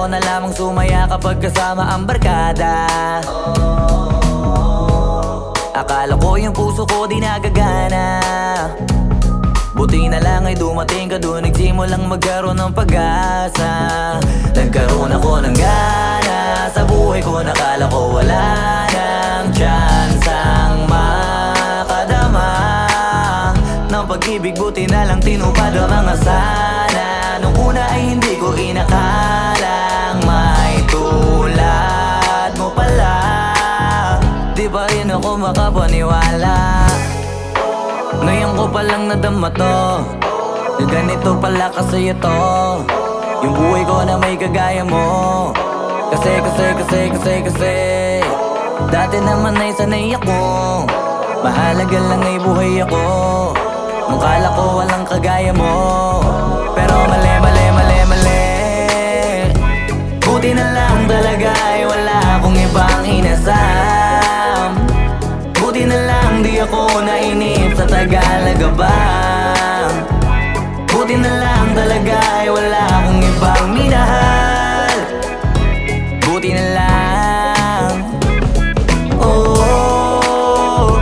na lamang sumaya kapag kasama ang barkada. Akala ko yung puso ko di nagagana, buti na lang ay dumating ka doon, nagsimulang magkaroon ng pag-asa. Nagkaroon ako ng gana sa buhay ko, nakala ko wala nang tsansang makadama ng pag-ibig, buti na lang tinupad ang mga sana. Nung una ay hindi ko inakalang may tulad mo pala, di pa rin ako makapaniwala. Ngayon ko palang nadama to, na ganito pala kasi ito yung buhay ko na may kagaya mo. Kasi dati naman ay sanay ako, mahalaga lang ay buhay ako. Nung kala ko walang kagaya mo, pero mali. Buti na lang talaga ay wala akong ibang inasam. Buti na lang di ako nainip sa Tagalaga bang. Buti na lang talaga ay wala akong ibang minahal. Buti na lang, oh,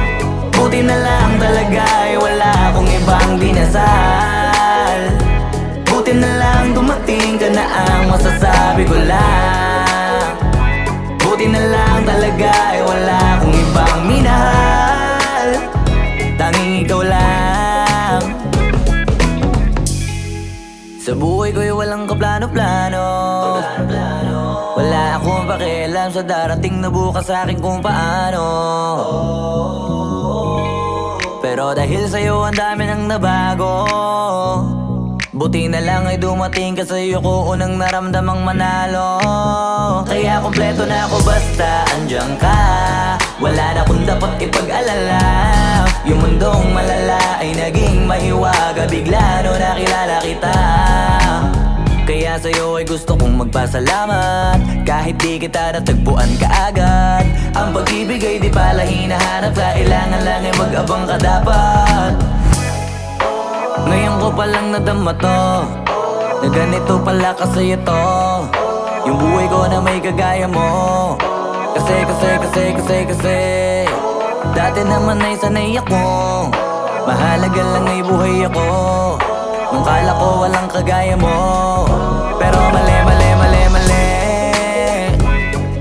buti na lang talaga ay wala akong ibang dinasal. Buti na lang dumating ka na ang masasabi ko lang. Buti na lang talaga ay wala akong ibang minahal, tanging ikaw lang. Sa buhay ko'y walang kaplano-plano, wala akong pakialam sa darating na bukas sa akin kung paano. Pero dahil sa'yo ang dami nang nabago, buti na lang ay dumating ka, sa'yo ko unang naramdamang manalo. Kaya kompleto na ako basta andyan ka, wala na akong dapat ipag-alala. Yung mundong malala ay naging mahiwaga bigla no nakilala kita. Kaya sa'yo ay gusto kong magpasalamat, kahit di kita natagpuan kaagad. Ang pag-ibig ay di pala hinahanap, kailangan lang ay mag-abang ka dapat. Ngayon ko palang nadama to, na ganito pala kasi ito yung buhay ko na may kagaya mo. Kasi dati naman ay sanay ako, mahalaga lang ay buhay ako. Nung kala ko walang kagaya mo, pero mali.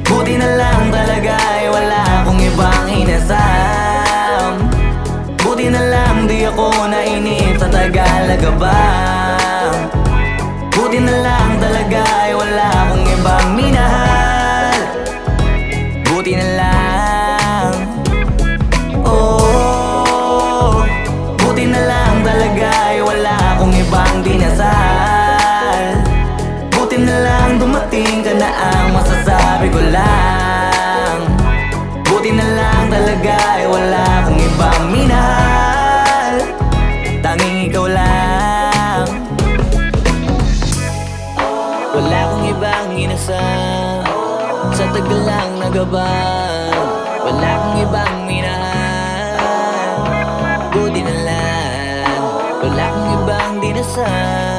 Buti na lang talaga ay wala akong ibang inasam. Buti na lang di ako nainip sa Tagalaga bang. Buti na lang talaga ay wala akong ibang minahal. Buti na lang, oh, buti na lang talaga ay wala akong ibang dinasal. Buti na lang dumating ka na ang masasabi ko lang. Buti na lang talaga ay wala akong ibang minahal, tanging ikaw lang. Wala akong ibang inasam sa tagal lang nagabang. Wala akong ibang minahal, buti na lang wala akong ibang dinasal.